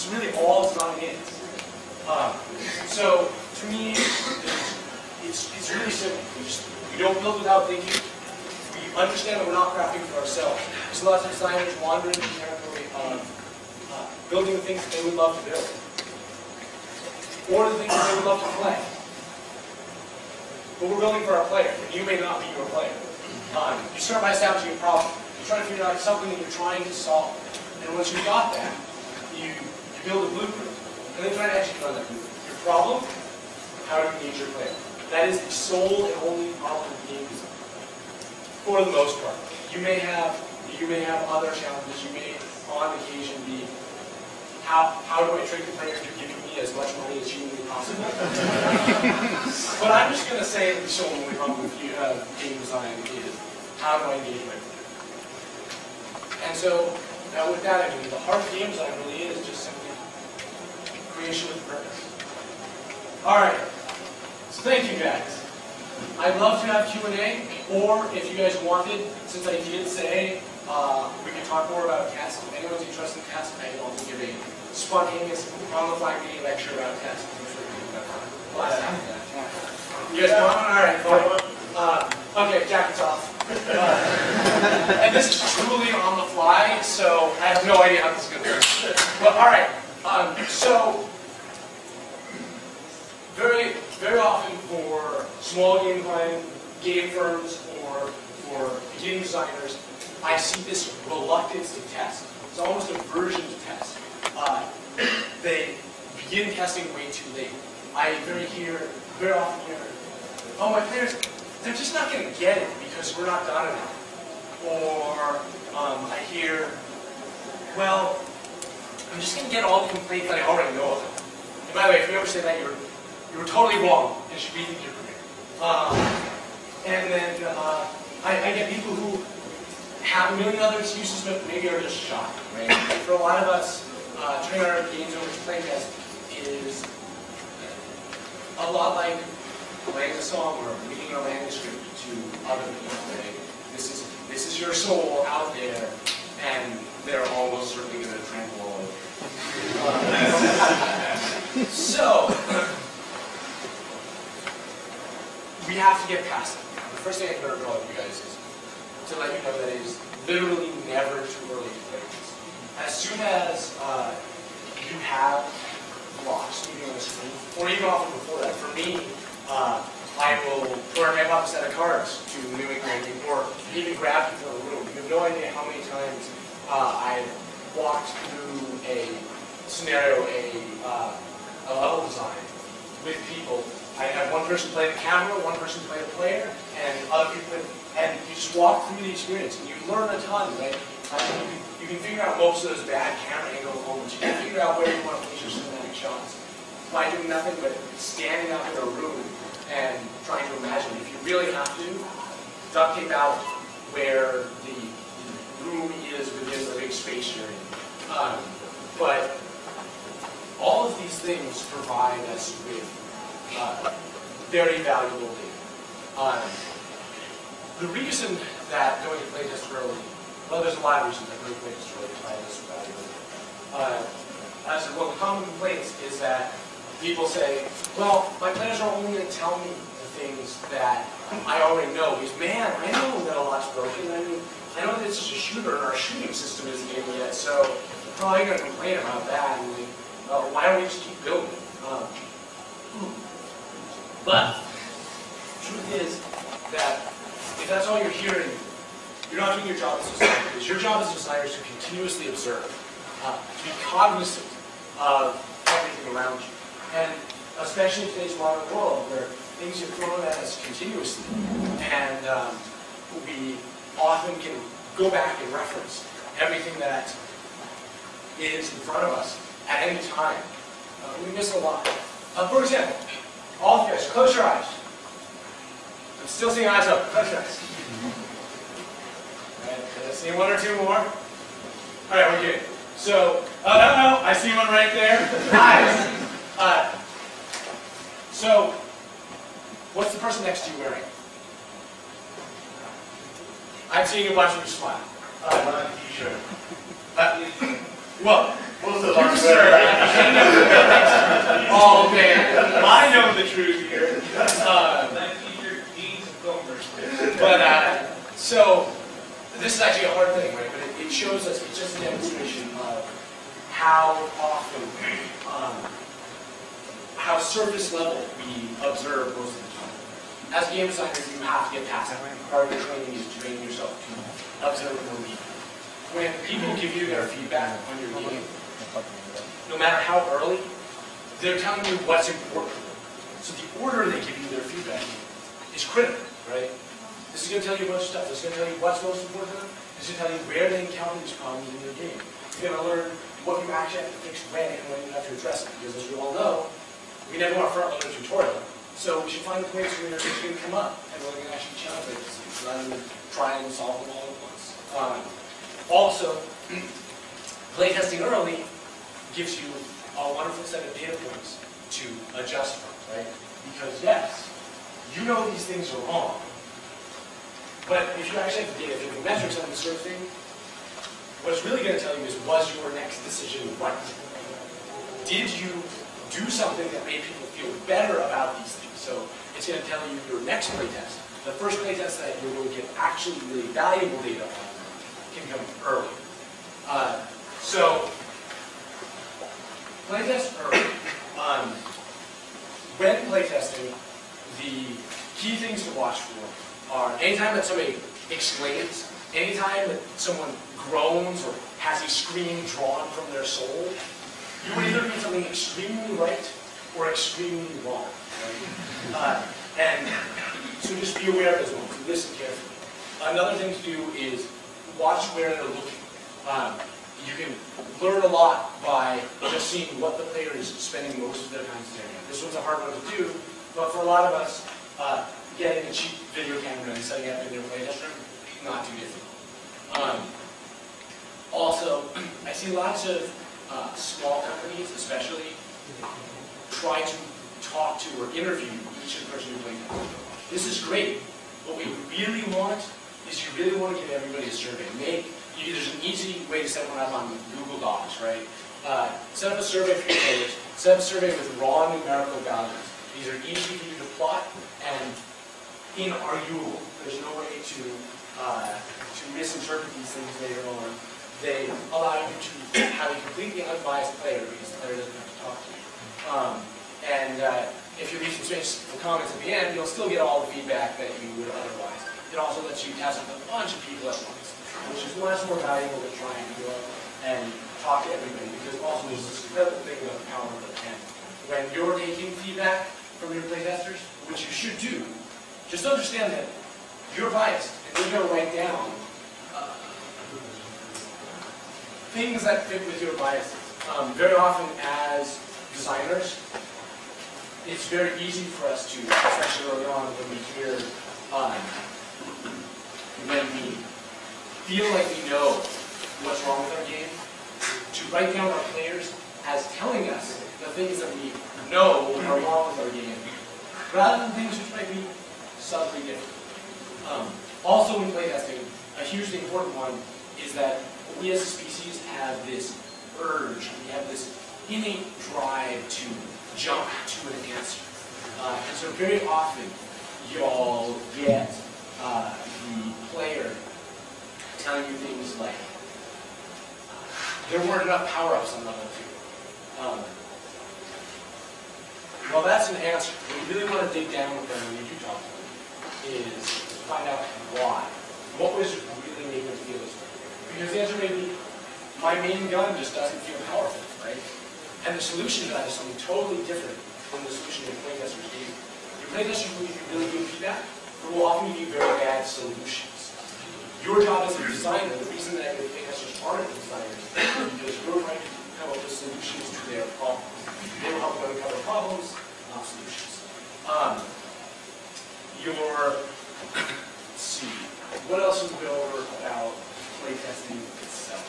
It's really all design is. So to me, it's really simple. We don't build without thinking. We understand that we're not crafting for ourselves. There's lots of designers wandering the territory of building the things that they would love to build, or the things that they would love to play. But we're building for our player, and you may not be your player. You start by establishing a problem. You're trying to figure out something that you're trying to solve. And once you've got that, you build a blueprint. And then try to execute on that blueprint. Your problem, how to engage your player. That is the sole and only problem of game design. For the most part. You may have other challenges. You may, on occasion, be how do I trick the player into giving me as much money as humanly possible? But I'm just going to say that the sole and only problem with game design is how do I engage my player? And so, now with that, I mean, the heart of game design really is just simply creation with purpose. Alright, so thank you guys. I'd love to have Q&A, or if you guys wanted, since I did say we can talk more about tests. If anyone's interested in tests, I can also give a spontaneous, on-the-fly mini lecture about tests. You guys want one? Alright, fine. Okay, jacket's off. And this is truly on the fly, so I have no idea how this is going to work. But alright, so very often for small game firms or for beginning designers, I see this reluctance to test. It's almost a aversion to test. They begin testing way too late. I very often hear, oh, my players, they're just not going to get it because we're not done enough. Or I hear, well, I'm just going to get all the complaints that I already know of. And by the way, if you ever say that, you're totally wrong and should rethink your career. And then I get people who have a million other excuses, but maybe are just shy. Right? For a lot of us, turning our games over to playtest is a lot like playing a song or reading a manuscript to other people. Right? This is your soul out there, and they're almost certainly going to trample all over. So we have to get past it. The first thing I can draw with you guys is to let you know that it is literally never too early to play this. As soon as you have blocks moving on the screen, or even often before that, for me, I will program my up a set of cards to mimic my game, or even grab people in the room. You have no idea how many times I've walked through a scenario, a level design with people. I have one person play the camera, one person play the player, and other people, and you just walk through the experience, and you learn a ton, right? You can figure out most of those bad camera angle moments. You can figure out where you want to place your cinematic shots by doing nothing but standing up in a room and trying to imagine. If you really have to, duct tape out where the room is within the big space you're in. But all of these things provide us with very valuable data. The reason that going to playtest early, well, there's a lot of reasons that going to playtest early is why this is valuable. As one of the common complaints is that people say, well, my players are only going to tell me the things that I already know. Because, man, I know that a lot's broken. I mean, I know that it's just a shooter and our shooting system isn't in yet, so I'm probably going to complain about that. And why don't we just keep building? But the truth is that if that's all you're hearing, you're not doing your job as a designer. Because your job as a designer is to continuously observe, to be cognizant of everything around you. And especially in today's modern world, where things are thrown at us continuously, and we often can go back and reference everything that is in front of us at any time. We miss a lot. For example, all of you guys, close your eyes. I'm still seeing eyes up. Close your eyes. Alright, let's see one or two more. Alright, we're good. So, no, I see one right there. Eyes. So, what's the person next to you wearing? I'm seeing a bunch of you smile. T-shirt. Well, Most of us. Oh man, I know the truth here. So this is actually a hard thing, right? But it shows us, it's just a demonstration of how often, how surface level we observe most of the time. As game designers, you have to get past that. Part of your training is training yourself to observe more deeply. When people give you their feedback on your game, no matter how early, they're telling you what's important. So the order they give you their feedback is critical, right? This is going to tell you a bunch of stuff. This is going to tell you what's most important to them. This is going to tell you where they encounter these problems in your game. You're going to learn what you actually have to fix when and when you have to address it. Because as we all know, we never want to front load a tutorial. So we should find a place where it's going to come up and we're going to actually challenge it rather than try and solve them all at once. Also, playtesting early gives you a wonderful set of data points to adjust from, right? Because yes, you know these things are wrong, but if you actually have the data, if you have the metrics on this sort of thing, what it's really going to tell you is, was your next decision right? Did you do something that made people feel better about these things? So it's going to tell you your next playtest. The first playtest that you're going to get actually really valuable data on can come early. So playtest early. When playtesting, the key things to watch for are anytime that somebody exclaims, anytime that someone groans or has a scream drawn from their soul, you would either be something extremely right or extremely wrong. Right? And so just be aware of those moments. Listen carefully. Another thing to do is watch where they're looking. You can learn a lot by just seeing what the player is spending most of their time staring at. This one's a hard one to do, but for a lot of us, getting a cheap video camera and setting up in their playtest room, not too difficult. Also, I see lots of small companies, especially, try to talk to or interview each of the person who playtests. This is great. What we really want is you really want to give everybody a survey. There's an easy way to set one up on Google Docs, right? Set up a survey for your players. Set up a survey with raw numerical values. These are easy for you to plot and inarguable. There's no way to misinterpret these things later on. They allow you to have a completely unbiased player because the player doesn't have to talk to you. If you leave some space for comments at the end, you'll still get all the feedback that you would otherwise. It also lets you test with a bunch of people at once, which is much more valuable than trying to go and talk to everybody, because also there's this incredible thing about the power of the pen. When you're taking feedback from your playtesters, which you should do, just understand that you're biased, and you're going to write down things that fit with your biases. Very often as designers, it's very easy for us to, especially early on when we hear, when we feel like we know what's wrong with our game, to write down our players as telling us the things that we know are wrong with our game, rather than things which might be subtly different. Also in playtesting, a hugely important one is that we as a species have this urge, we have this innate drive to jump to an answer. And so very often you'll get the player telling you things like, there weren't enough power-ups on level 2. Well, that's an answer. What you really want to dig down with them when you do talk to them is to find out why. What was really making them feel this way? Because the answer may be, my main gun just doesn't feel powerful, right? And the solution to that is something totally different from the solution your playtesters gave you. Your playtesters will give you really good feedback, but will often give you very bad solutions. Your job as a designer, the reason that your playtesters aren't designers, is because you're trying to come up with solutions to their problems. They will help you uncover problems, not solutions. Let's see, what else will we go over about playtesting itself?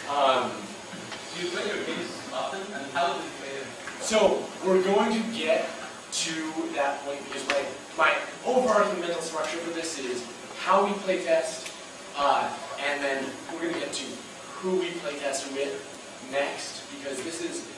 Do you play your games often, and how do you play them? So we're going to get to that point because my overarching mental structure for this is how we playtest, and then we're going to get to who we playtest with, next, because this is